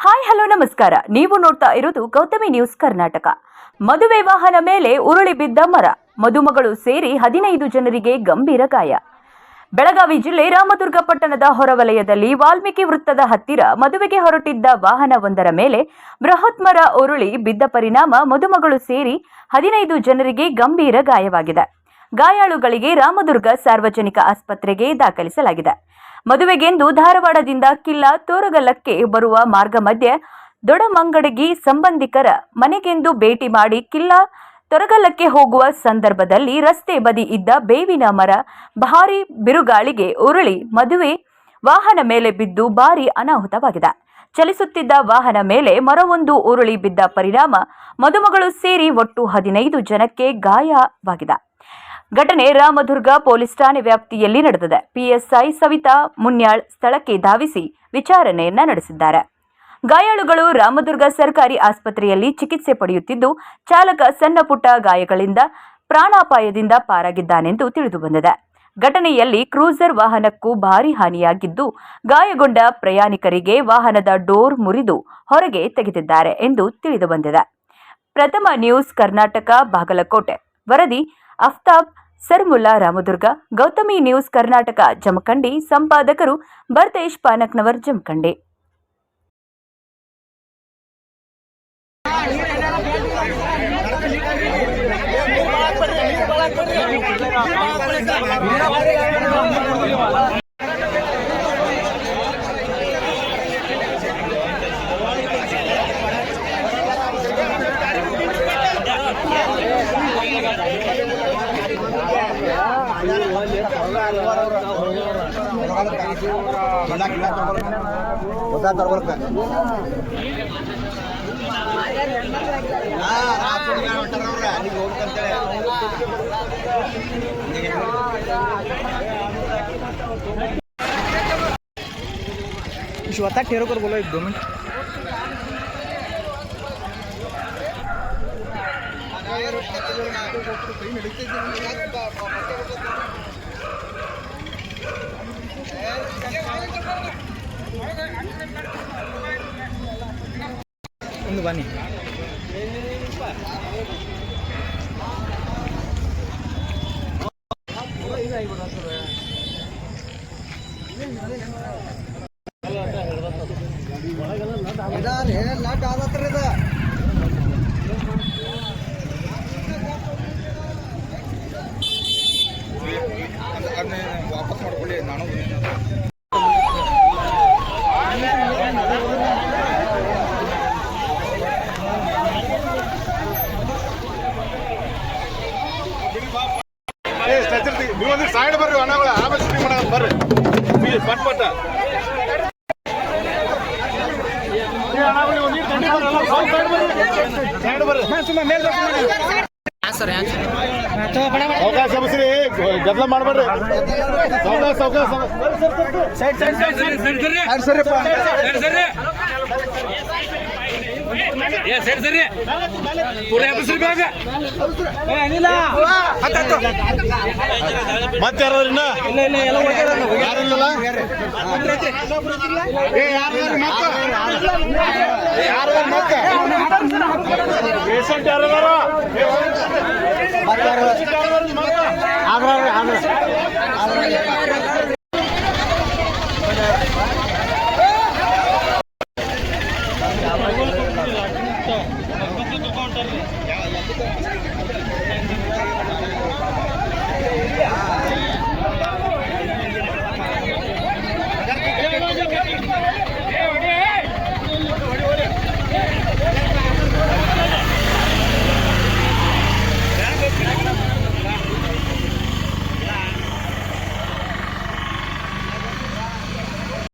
Hi hello ನಮಸ್ಕಾರ. ನೀವು ನೋಡ್ತಾ ಇರೋದು ಗೌತಮಿ ನ್ಯೂಸ್ ಕರ್ನಾಟಕ. ಮದುವೆ ವಾಹನ ಮೇಲೆ ಉರುಳಿ ಬಿದ್ದ ಮರ, ಮದುಮಗಳು ಸೇರಿ 15 ಜನರಿಗೆ ಗಂಭೀರ ಗಾಯ. ಬೆಳಗಾವಿ ಜಿಲ್ಲೆ ರಾಮದುರ್ಗ ಪಟ್ಟಣದ ಹೊರವಲಯದಲ್ಲಿ ವಾಲ್ಮೀಕಿ ವೃತ್ತದ ಹತ್ತಿರ ಮದುವೆಗೆ ಹೊರಟಿದ್ದ ವಾಹನವೊಂದರ ಮೇಲೆ ಬೃಹತ್ ಮರ ಉರುಳಿ ಬಿದ್ದ ಪರಿಣಾಮ ಮದುಮಗಳು ಸೇರಿ 15 ಜನರಿಗೆ ಗಂಭೀರ ಗಾಯವಾಗಿದೆ. ಗಾಯಾಳುಗಳಿಗೆ ರಾಮದುರ್ಗ ಸಾರ್ವಜನಿಕ ಆಸ್ಪತ್ರೆಗೆ ದಾಖಲಿಸಲಾಗಿದೆ. ಮದುವೆಗೆಂದು ಧಾರವಾಡದಿಂದ ಕಿಲ್ಲಾ ತೋರಗಲ್ಲಕ್ಕೆ ಬರುವ ಮಾರ್ಗ ಮಧ್ಯೆ ದೊಡಮಂಗಡಗಿ ಸಂಬಂಧಿಕರ ಮನೆಗೆಂದು ಭೇಟಿ ಮಾಡಿ ಕಿಲ್ಲಾ ತೊರಗಲ್ಲಕ್ಕೆ ಹೋಗುವ ಸಂದರ್ಭದಲ್ಲಿ ರಸ್ತೆ ಬದಿ ಇದ್ದ ಬೇವಿನ ಮರ ಭಾರೀ ಬಿರುಗಾಳಿಗೆ ಉರುಳಿ ಮದುವೆ ವಾಹನ ಮೇಲೆ ಬಿದ್ದು ಭಾರೀ ಅನಾಹುತವಾಗಿದೆ. ಚಲಿಸುತ್ತಿದ್ದ ವಾಹನ ಮೇಲೆ ಮರವೊಂದು ಉರುಳಿ ಬಿದ್ದ ಪರಿಣಾಮ ಮದುಮಗಳು ಸೇರಿ ಒಟ್ಟು 15 ಜನಕ್ಕೆ ಗಾಯವಾಗಿದೆ. ಘಟನೆ ರಾಮದುರ್ಗ ಪೊಲೀಸ್ ಠಾಣೆ ವ್ಯಾಪ್ತಿಯಲ್ಲಿ ನಡೆದಿದೆ. ಪಿಎಸ್ಐ ಸವಿತಾ ಮುನ್ಯಾಳ್ ಸ್ಥಳಕ್ಕೆ ಧಾವಿಸಿ ವಿಚಾರಣೆಯನ್ನ ನಡೆಸಿದ್ದಾರೆ. ಗಾಯಾಳುಗಳು ರಾಮದುರ್ಗ ಸರ್ಕಾರಿ ಆಸ್ಪತ್ರೆಯಲ್ಲಿ ಚಿಕಿತ್ಸೆ ಪಡೆಯುತ್ತಿದ್ದು, ಚಾಲಕ ಸಣ್ಣ ಪುಟ್ಟ ಗಾಯಗಳಿಂದ ಪ್ರಾಣಾಪಾಯದಿಂದ ಪಾರಾಗಿದ್ದಾನೆಂದು ತಿಳಿದುಬಂದಿದೆ. ಘಟನೆಯಲ್ಲಿ ಕ್ರೂಸರ್ ವಾಹನಕ್ಕೂ ಭಾರೀ ಹಾನಿಯಾಗಿದ್ದು, ಗಾಯಗೊಂಡ ಪ್ರಯಾಣಿಕರಿಗೆ ವಾಹನದ ಡೋರ್ ಮುರಿದು ಹೊರಗೆ ತೆಗೆದಿದ್ದಾರೆ ಎಂದು ತಿಳಿದುಬಂದಿದೆ. ಪ್ರಥಮ ನ್ಯೂಸ್ ಕರ್ನಾಟಕ, ಬಾಗಲಕೋಟೆ. ವರದಿ ಅಫ್ತಾಬ್ ಸರ್ಮುಲ್ಲಾ, ರಾಮದುರ್ಗ. ಗೌತಮಿ ನ್ಯೂಸ್ ಕರ್ನಾಟಕ, ಜಮಖಂಡಿ. ಸಂಪಾದಕರು ಭರತೇಶ್ ಪಾನಕ್ನವರ್, ಜಮಖಂಡಿ. स्वतः ठेरो कर बोलो 1-2 मिनट. ಒಂದು ಬನ್ನಿ. ವಾಪಸ್ ಮಾಡ್ಕೊಳ್ಳಿ. ನಾನು ನೀವೊಂದು ಸೈಡ್ ಬರ್ರಿ, ಅಣ್ಣಗಳ ಆಮೇಲೆ ಶೂಟಿಂಗ್ ಮಾಡೋಣ ಬರ್ರಿ. ಪಟ್ ಪಟ್ಟ ಅವಕಾಶ ಬಸ್ರಿ, ಗದ್ದಲ ಮಾಡಬೇಡ್ರಿ. ಮತ್ತೆ ಯಾರಿಲ್ಲ ಪೇಷಂಟ್ ಯಾರು